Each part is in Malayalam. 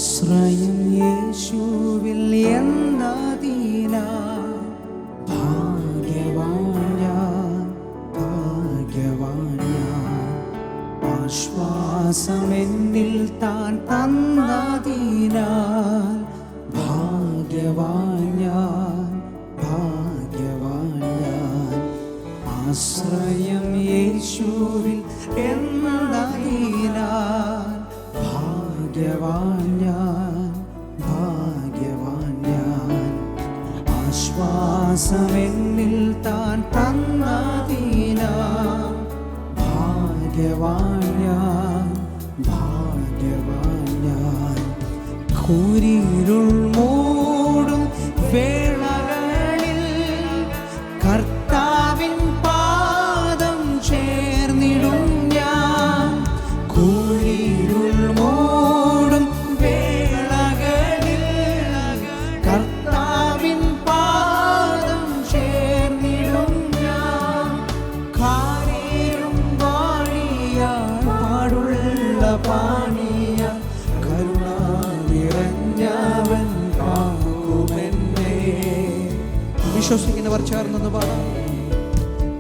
ആശ്രയം യേശുവിൽ എന്നതിനാ ആശ്വാസമെന്നിൽ താൻ തന്നതിനാൽ ഭാഗ്യവാൻ ഞാൻ. ആശ്രയം യേശുവിൽ എന്നതിനാൽ ഭാഗ്യവാൻ ഞാൻ. ആശ്വാസമെന്നിൽ താൻ തന്നതിനാൽ ഭാഗ്യവാൻ ഞാൻ. കൂരിരുൾ മൂടും വേളകളിൽ കർത്താവിൻ പാദം ചേർന്നിടും ഞാൻ. കൂരിരുൾ മൂടും വേളകളിൽ കർത്താവിൻ പാദം ചേർന്നിടും ഞാൻ. കാരീരും വാഴിയ പാടുള്ള പാണിയ കരുണ നിറഞ്ഞവൻ കാക്കുമെന്നെ. വിശ്വസിക്കുന്നവർ ചേർന്നെന്ന് പാടാം.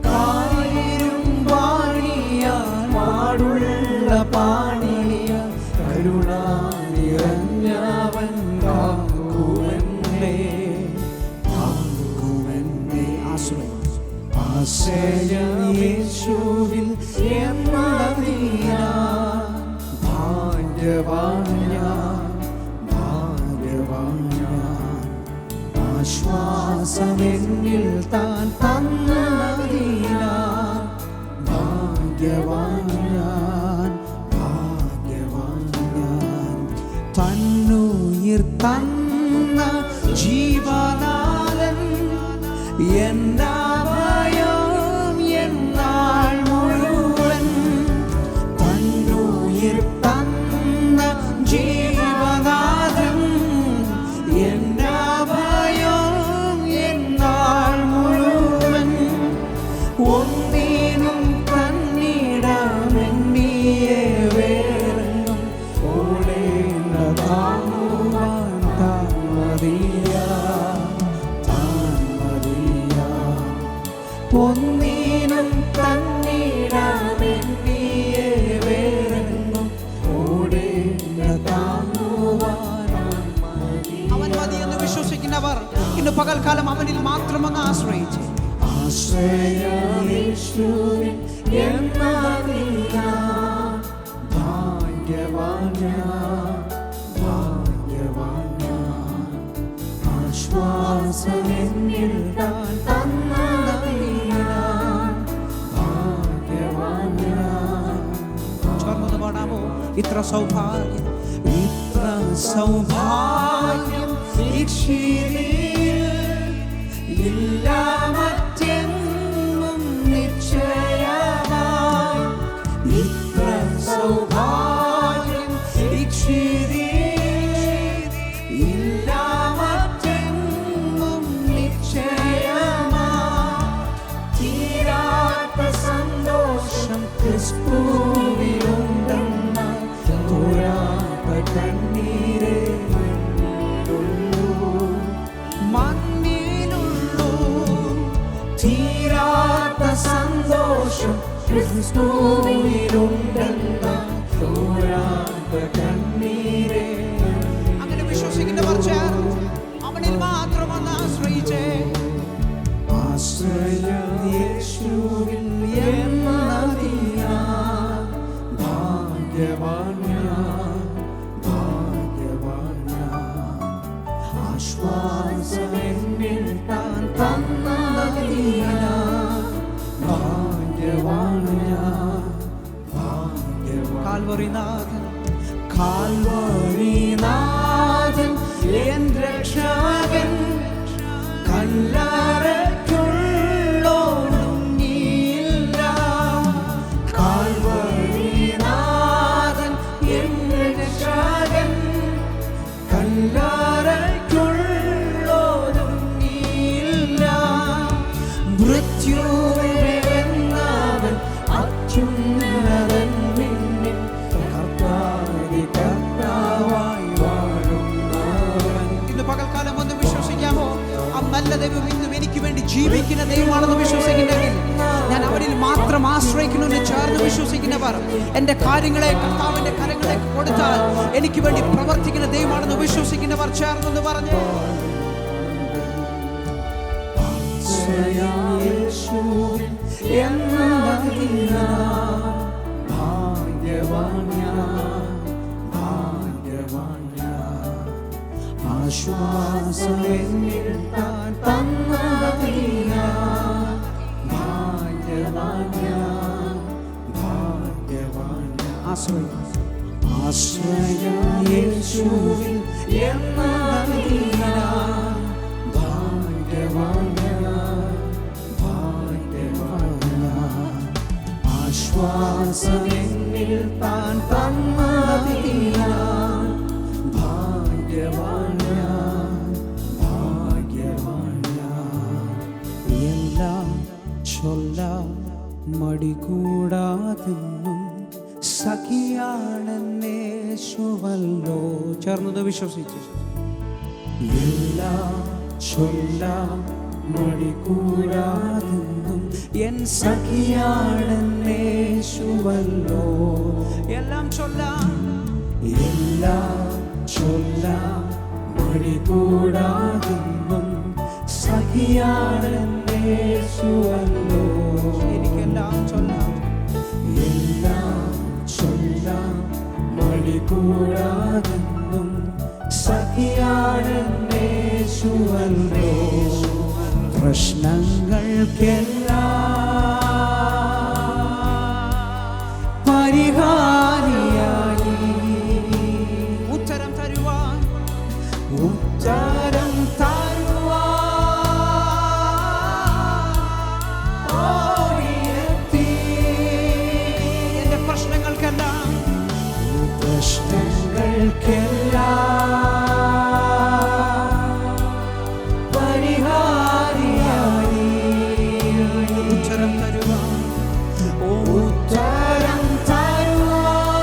കാരീരും വാഴിയ പാടുള്ള പാണിയ കരുണ നിറഞ്ഞവൻ കാക്കുമെന്നെ. ആശ്രയം യേശുവിൽ എന്നതിനാൽ ഭാഗ്യവാൻ ഞാൻ. ആശ്വാസമെന്നിൽ താൻ തന്നതിനാൽ ഭാഗ്യവാൻ ഞാൻ. തന്നുയിർ തന്ന ജീവനാഥൻ എന്നഭയം എന്നാൾ മുഴുവൻ. തന്നുയിർ തന്ന ജീവനാഥൻ എന്നഭയം എന്നാൾ മുഴുവൻ. ഒന്നിനും തന്നിടമെന്നിയെ വേറെങ്ങും ഓടേണ്ടതാകുവാൻ താൻ മതിയാ. ഒന്നിനും തന്നിടമെന്നിയെ വേറെങ്ങും ഓടേണ്ടതാകുവാൻ അവൻ മതിയെന്ന് വിശ്വസിക്കുന്നവർ ഇന്ന് പകൽക്കാലം അവനിൽ മാത്രം അങ്ങ് ആശ്രയിച്ച് ആശ്രയം യേശുവിൽ എന്നതിനാൽ ഭാഗ്യവാൻ ഞാൻ. ആശ്വാസമെന്നിൽ താൻ തന്നതിനാൽ ഭാഗ്യവാൻ ഞാൻ. ചേർന്ന് പാടാമോ? ഇത്ര സൗഭാഗ്യം ഇല്ല മറ്റെങ്ങും നിശ്ചയമായി. ഇത്ര സൗഭാഗ്യം ഇല്ല മറ്റെങ്ങും നിശ്ചയമായി. തീരാത്ത സന്തോഷം ക്രിസ്തുവിലുണ്ടെന്നാൽ തോരാത്ത കണ്ണീരേ മണ്ണിലുള്ളൂ. തീരാത്ത സന്തോഷം ക്രിസ്തുവിലുണ്ടെന്നാൽ തോരാത്ത കണ്ണീരേ. അങ്ങനെ വിശ്വസിക്കുന്നവർ ചേർന്ന് അവനിൽ മാത്രം ഒന്ന് ആശ്രയിച്ചേ. ആശ്രയം യേശുവിൽ എന്നതിനാൽ ഭാഗ്യവാൻ ഞാൻ. ആശ്വാസമെന്നിൽ താൻ തന്നതിനാൽ ഭാഗ്യവാൻ ഞാൻ. കാൽവരിനാഥൻ എൻ രക്ഷകൻ. കല്ലറയ്ക്കുള്ളോടുങ്ങിയില്ല. കാൽവരിനാഥൻ എൻ രക്ഷകൻ. കല്ലറയ്ക്കുള്ളോടുങ്ങിയില്ല. മൃത്യുവിനെന്നവൻ അത്യുന്നതൻ. കർത്താവാ ജീവിക്കുന്ന ദൈവമാണെന്ന് വിശ്വസിക്കുന്നെങ്കിൽ, ഞാൻ അവരിൽ മാത്രം ആശ്രയിക്കുന്നു എന്ന് ചേർന്ന് വിശ്വസിക്കുന്നവർ എൻ്റെ കാര്യങ്ങളെ കർത്താവിൻ്റെ കരങ്ങളിലേക്ക് കൊടുത്താൽ എനിക്ക് വേണ്ടി പ്രവർത്തിക്കുന്ന ദൈവമാണെന്ന് വിശ്വസിക്കുന്നവർ ചേർന്നെന്ന് പറഞ്ഞു. ആശ്വാസമെന്നിൽ താൻ തന്നതല്ല, ആശ്രയം യേശുവിൽ എന്നതല്ല, ആശ്വാസമെന്നിൽ താൻ തന്നതല്ല, മടികൂടാതെന്നും സഖിയാണെന്നേശുവല്ലോ. ചേർന്നത് വിശ്വസിച്ചു. എല്ലാം ചൊല്ലാം മടികൂടാതെന്നും എൻ സഖിയാണെന്നേശുവല്ലോ. എല്ലാം ചൊല്ലാം, എല്ലാം ചൊല്ലാം മടികൂടാതെന്നും സഖിയാണെന്നേശുവല്ലോ. എനിക്കെല്ലാം ചൊല്ലാം, എല്ലാം ചൊല്ലാം മടികൂടാതെന്നും സഖിയാണെന്നേശുവല്ലോ. പ്രശ്നങ്ങൾക്കെല്ലാം പരിഹാരിയായി ഉത്തരം തരുവാൻ, ഉത്തരം പരിഹാരിയായി ഉത്തരം തരുവാൻ, ഉത്തരം തരുവാൻ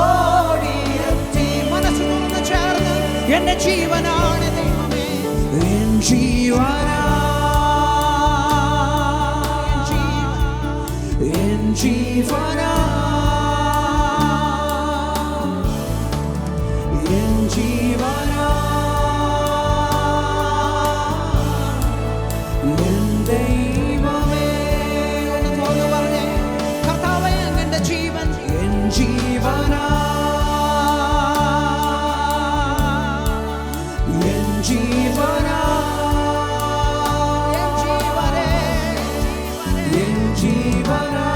ഓടിയെത്തി. മനസ്സ് തുറന്ന് ചേർന്ന് എന്റെ ജീവനാണ് ദൈവമേ, എൻ ജീവനാ, എൻ ജീവനാ, ജീവനാ, എൻ ദൈവമേ. ഒന്ന് തോന്നു പറഞ്ഞേ, കർത്താവേ അങ്ങന്റെ ജീവൻ എൻ ജീവനാ, എൻ ജീവനാ, എൻ ജീവനേ, എൻ ജീവനാ,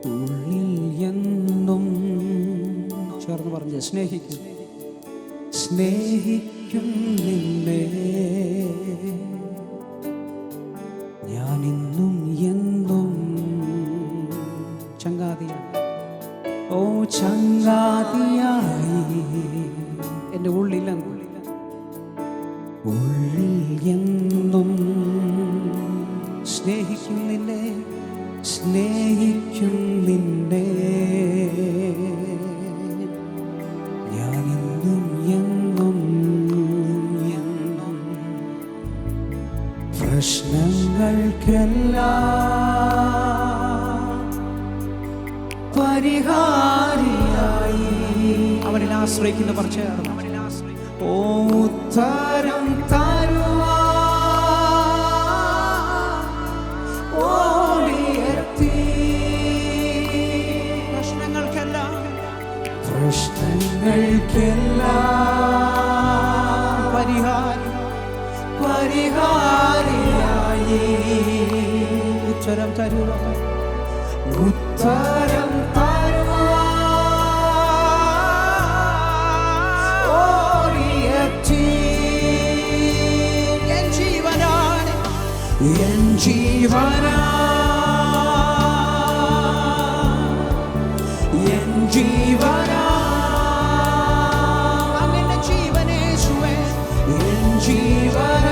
ഉള്ളിൽ എന്നും ചേർന്ന് പറഞ്ഞ് സ്നേഹിക്കും, സ്നേഹിക്കും നിന്നെ ഞാനിന്നും എന്നും. ചങ്ങാതിയായി, ഓ ചങ്ങാതിയായി എൻ്റെ ഉള്ളിൽ എന്നും സ്നേഹിക്കും നിന്നെ, സ്നേഹിക്കും നിന്നെ ഞാനിന്നും എന്നും എന്നും. പ്രശ്നങ്ങൾക്കെല്ലാം പരിഹാരിയായി അവനിൽ ആശ്രയിക്കുന്നവർ ചേർന്ന് ഓ ഉത്തരം തരുവാൻ ഓടിയെത്തി. പ്രശ്നങ്ങൾക്കെല്ലാം പരിഹാരിയായി ഉത്തരം തരുവാൻ, ഉത്തരം തരുവാൻ ഓടിയെത്തി. എൻ ജീവനാണ്, എൻ ജീവനാ, എൻ ജീവനാ, അങ്ങനെ ജീവനേശുവേ, എൻ ജീവനാ.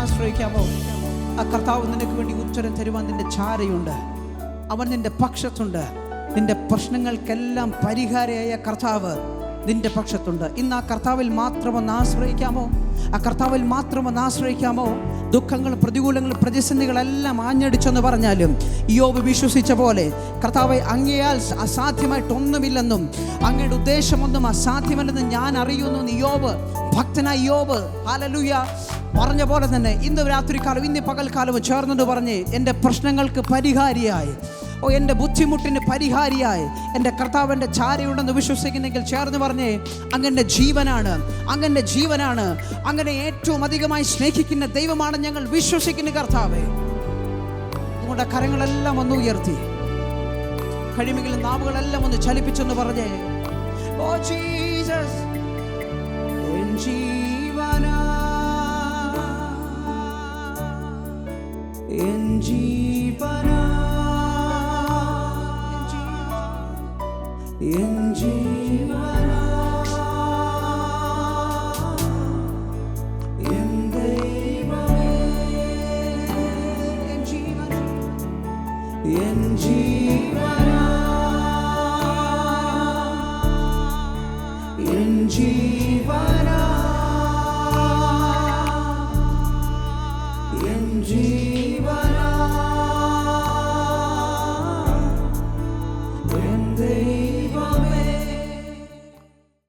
ആശ്രയിക്കാമോ? ആ കർത്താവ് നിനക്ക് വേണ്ടി ഉത്തരം തരുവാൻ നിന്റെ ചാരയുണ്ട്. അവൻ നിന്റെ പക്ഷത്തുണ്ട്. നിന്റെ പ്രശ്നങ്ങൾക്കെല്ലാം പരിഹാരമായ കർത്താവ് നിന്റെ പക്ഷത്തുണ്ട്. ഇന്ന് ആ കർത്താവിൽ മാത്രം ഒന്ന് ആശ്രയിക്കാമോ? ആ കർത്താവിൽ മാത്രം ഒന്ന് ആശ്രയിക്കാമോ? ദുഃഖങ്ങൾ, പ്രതികൂലങ്ങൾ, പ്രതിസന്ധികളെല്ലാം ആഞ്ഞടിച്ചെന്ന് പറഞ്ഞാലും യോബ് വിശ്വസിച്ച പോലെ കർത്താവെ, അങ്ങയാൽ അസാധ്യമായിട്ടൊന്നുമില്ലെന്നും അങ്ങയുടെ ഉദ്ദേശമൊന്നും അസാധ്യമല്ലെന്നും ഞാൻ അറിയുന്നു യോബ്, ഭക്തനായ യോബ് ഹല്ലേലൂയ പറഞ്ഞ പോലെ തന്നെ ഇന്ന് രാത്രികാലം, ഇന്ന് പകൽക്കാലം ചേർന്നത് പറഞ്ഞ് എൻ്റെ പ്രശ്നങ്ങൾക്ക് പരിഹാരിയായി, എൻ്റെ ബുദ്ധിമുട്ടിന് പരിഹാരിയായി എൻ്റെ കർത്താവിൻ്റെ ചാരയുണ്ടെന്ന് വിശ്വസിക്കുന്നെങ്കിൽ ചേർന്ന് പറഞ്ഞേ, അങ്ങൻ്റെ ജീവനാണ്, അങ്ങൻ്റെ ജീവനാണ്, അങ്ങനെ ഏറ്റവും അധികമായി സ്നേഹിക്കുന്ന ദൈവമാണ് ഞങ്ങൾ വിശ്വസിക്കുന്ന കർത്താവേ. നിങ്ങളുടെ കരങ്ങളെല്ലാം ഒന്ന് ഉയർത്തി, കഴിയുമെങ്കിൽ നാവുകളെല്ലാം ഒന്ന് ചലിപ്പിച്ചെന്ന് പറഞ്ഞേ, ഓ ജീസസ് എൻ ജീവനാ, എൻ ജീവനാ, എൻ ജീവനാ, എൻ ദൈവമേ, എൻ ജീവനാ, എൻ ജീവനാ.